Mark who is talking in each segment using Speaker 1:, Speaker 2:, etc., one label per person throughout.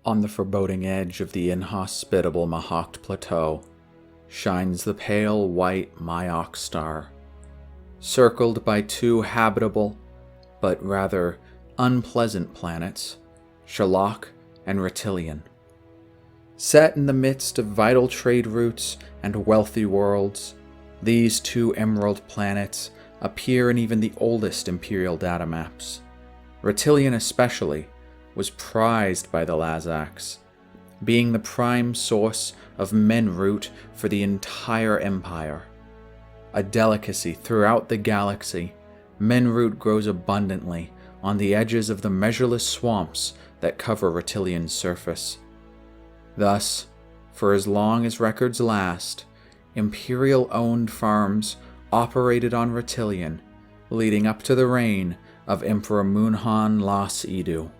Speaker 1: On the foreboding edge of the inhospitable Mahacht Plateau shines the pale white Myok star, circled by two habitable, but rather unpleasant planets, Shalak and Reptilian. Set in the midst of vital trade routes and wealthy worlds, these two emerald planets appear in even the oldest Imperial data maps. Reptilian especially was prized by the Lazaks, being the prime source of menroot for the entire empire. A delicacy throughout the galaxy, menroot grows abundantly on the edges of the measureless swamps that cover Reptilian's surface. Thus, for as long as records last, Imperial-owned farms operated on Reptilian, leading up to the reign of Emperor Munhan Las Edu.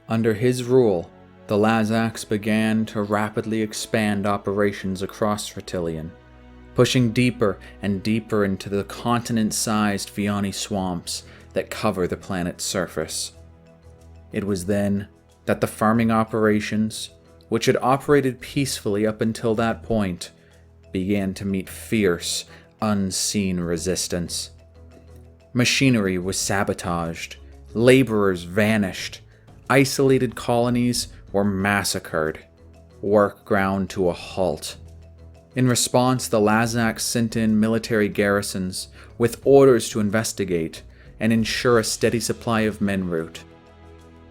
Speaker 1: Under his rule, the Lazaks began to rapidly expand operations across Reptilian, pushing deeper and deeper into the continent-sized Fiani swamps that cover the planet's surface. It was then that the farming operations, which had operated peacefully up until that point, began to meet fierce, unseen resistance. Machinery was sabotaged, laborers vanished, isolated colonies were massacred, work ground to a halt. In response, the Lazaks sent in military garrisons with orders to investigate and ensure a steady supply of menroot.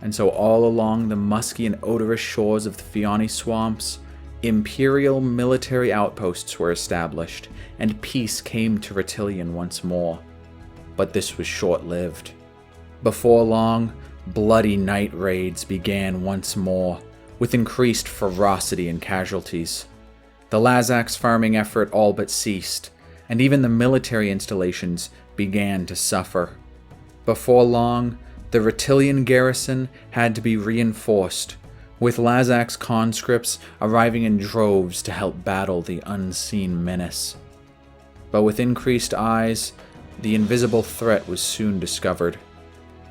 Speaker 1: And so all along the musky and odorous shores of the Fiani swamps, Imperial military outposts were established, and peace came to Reptilian once more. But this was short-lived. Before long, bloody night raids began once more, with increased ferocity and casualties. The Lazaks' farming effort all but ceased, and even the military installations began to suffer. Before long, the Reptilian garrison had to be reinforced, with Lazaks' conscripts arriving in droves to help battle the unseen menace. But with increased eyes, the invisible threat was soon discovered.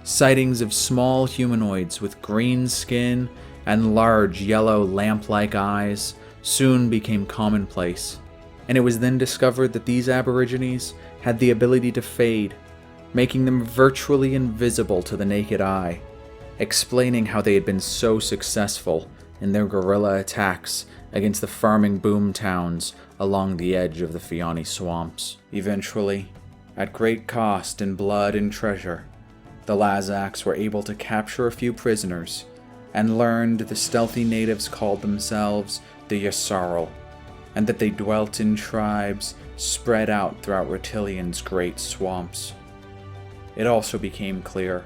Speaker 1: Sightings of small humanoids with green skin and large yellow lamp-like eyes soon became commonplace, and it was then discovered that these aborigines had the ability to fade, making them virtually invisible to the naked eye, explaining how they had been so successful in their guerrilla attacks against the farming boom towns along the edge of the Fiani swamps. Eventually, at great cost in blood and treasure, the Lazaks were able to capture a few prisoners and learned the stealthy natives called themselves the Yssaril, and that they dwelt in tribes spread out throughout Reptilian's great swamps. It also became clear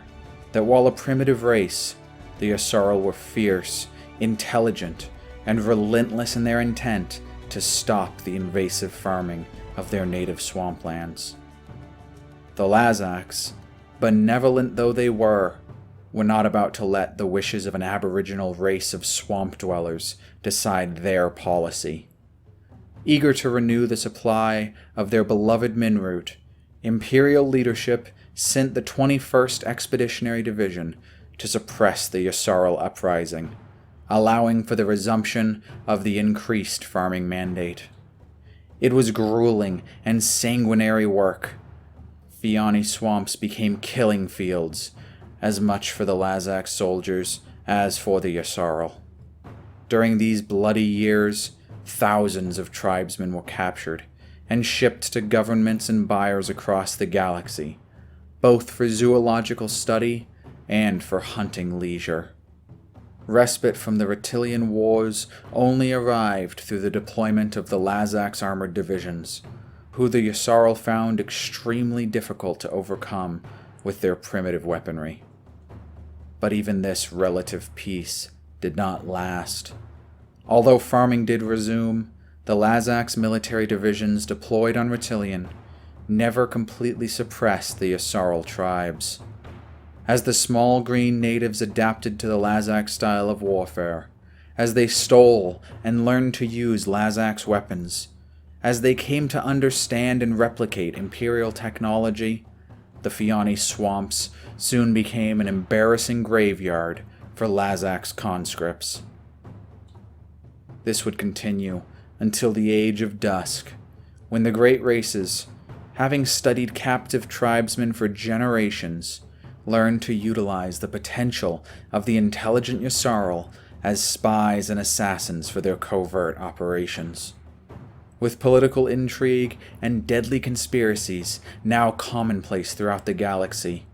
Speaker 1: that while a primitive race, the Usarol were fierce, intelligent, and relentless in their intent to stop the invasive farming of their native swamplands. The Lazaks, benevolent though they were not about to let the wishes of an aboriginal race of swamp dwellers decide their policy. Eager to renew the supply of their beloved menroot, Imperial leadership sent the 21st Expeditionary Division to suppress the Yssaril uprising, allowing for the resumption of the increased farming mandate. It was grueling and sanguinary work. Fiani swamps became killing fields, as much for the Lazak soldiers as for the Yssaril. During these bloody years, thousands of tribesmen were captured and shipped to governments and buyers across the galaxy, both for zoological study and for hunting leisure. Respite from the Reptilian wars only arrived through the deployment of the Lazak's armored divisions, who the Yssaril found extremely difficult to overcome with their primitive weaponry. But even this relative peace did not last. Although farming did resume, the Lazak's military divisions deployed on Reptilian never completely suppressed the Yssaril tribes. As the small green natives adapted to the Lazak style of warfare, as they stole and learned to use Lazak's weapons, as they came to understand and replicate Imperial technology, the Fiani swamps soon became an embarrassing graveyard for Lazak's conscripts. This would continue until the Age of Dusk, when the great races, having studied captive tribesmen for generations, learned to utilize the potential of the intelligent Yssaril as spies and assassins for their covert operations. With political intrigue and deadly conspiracies now commonplace throughout the galaxy,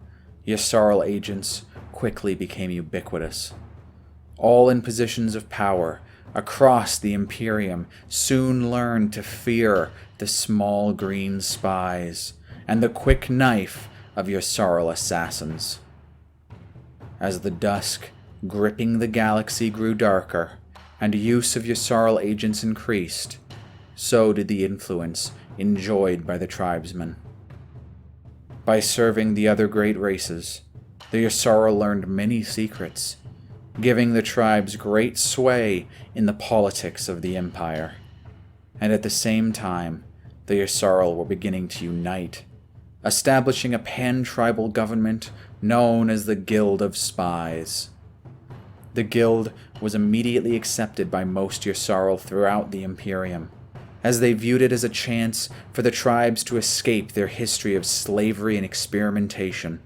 Speaker 1: Yssaril agents quickly became ubiquitous. All in positions of power across the Imperium soon learned to fear the small green spies and the quick knife of Yssaril assassins. As the dusk gripping the galaxy grew darker and use of Yssaril agents increased, so did the influence enjoyed by the tribesmen. By serving the other great races, the Yssaril learned many secrets, giving the tribes great sway in the politics of the Empire. And at the same time, the Yssaril were beginning to unite, establishing a pan-tribal government known as the Guild of Spies. The Guild was immediately accepted by most Yssaril throughout the Imperium, as they viewed it as a chance for the tribes to escape their history of slavery and experimentation.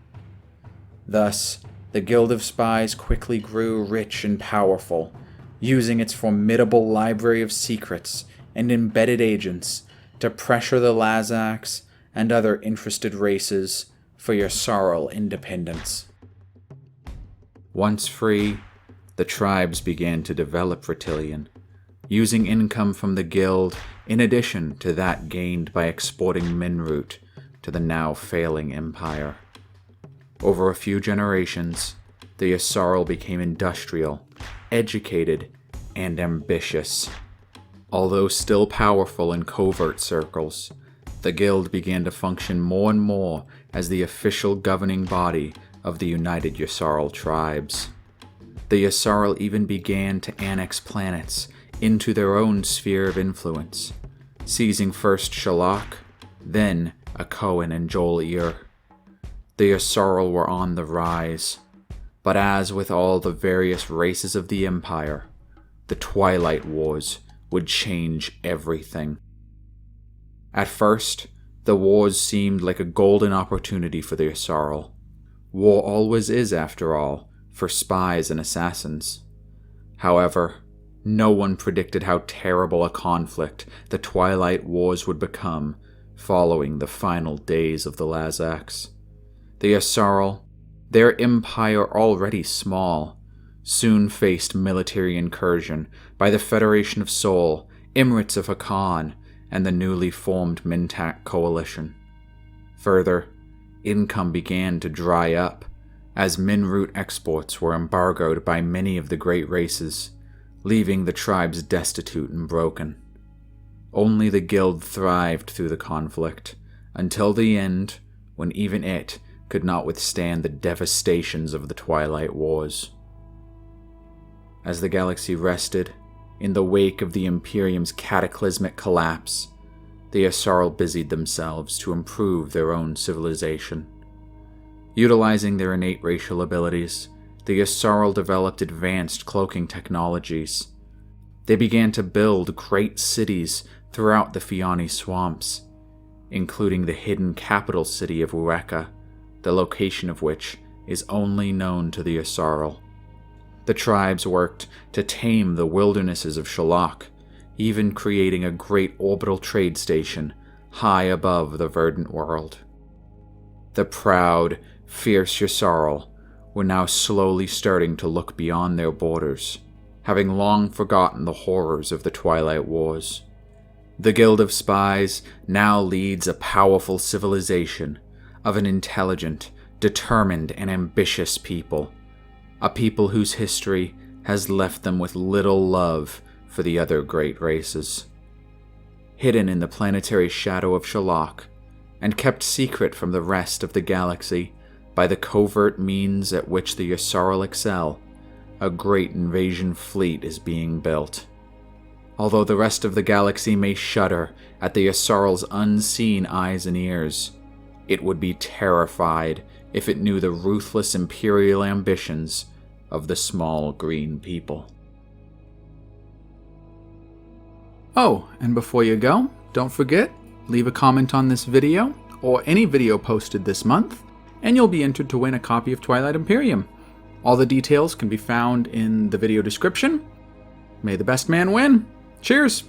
Speaker 1: Thus, the Guild of Spies quickly grew rich and powerful, using its formidable library of secrets and embedded agents to pressure the Lazacs and other interested races for Yssaril independence. Once free, the tribes began to develop Reptilian, using income from the Guild in addition to that gained by exporting Minroot to the now failing Empire. Over a few generations, the Yssaril became industrial, educated, and ambitious. Although still powerful in covert circles, the Guild began to function more and more as the official governing body of the United Yssaril tribes. The Yssaril even began to annex planets into their own sphere of influence, seizing first Shalak, then Akoan and Joel-Ir. The Yssaril were on the rise, but as with all the various races of the Empire, the Twilight Wars would change everything. At first, the wars seemed like a golden opportunity for the Yssaril. War always is, after all, for spies and assassins. However, no one predicted how terrible a conflict the Twilight Wars would become following the final days of the Lazacs. The Yssaril, their empire already small, soon faced military incursion by the Federation of Sol, Emirates of Hakan, and the newly formed Mintak coalition. Further, income began to dry up, as Minroot exports were embargoed by many of the great races, leaving the tribes destitute and broken. Only the Guild thrived through the conflict, until the end, when even it could not withstand the devastations of the Twilight Wars. As the galaxy rested, in the wake of the Imperium's cataclysmic collapse, the Yssaril busied themselves to improve their own civilization. Utilizing their innate racial abilities, the Yssaril developed advanced cloaking technologies. They began to build great cities throughout the Fiani swamps, including the hidden capital city of Ureka, the location of which is only known to the Yssaril. The tribes worked to tame the wildernesses of Shalak, even creating a great orbital trade station high above the verdant world. The proud, fierce Yssaril were now slowly starting to look beyond their borders, having long forgotten the horrors of the Twilight Wars. The Guild of Spies now leads a powerful civilization of an intelligent, determined, and ambitious people, a people whose history has left them with little love for the other great races. Hidden in the planetary shadow of Shalak, and kept secret from the rest of the galaxy by the covert means at which the Yssaril excel, a great invasion fleet is being built. Although the rest of the galaxy may shudder at the Yssarils' unseen eyes and ears, it would be terrified if it knew the ruthless imperial ambitions of the small green people. Oh, and before you go, don't forget, leave a comment on this video, or any video posted this month, and you'll be entered to win a copy of Twilight Imperium. All the details can be found in the video description. May the best man win. Cheers!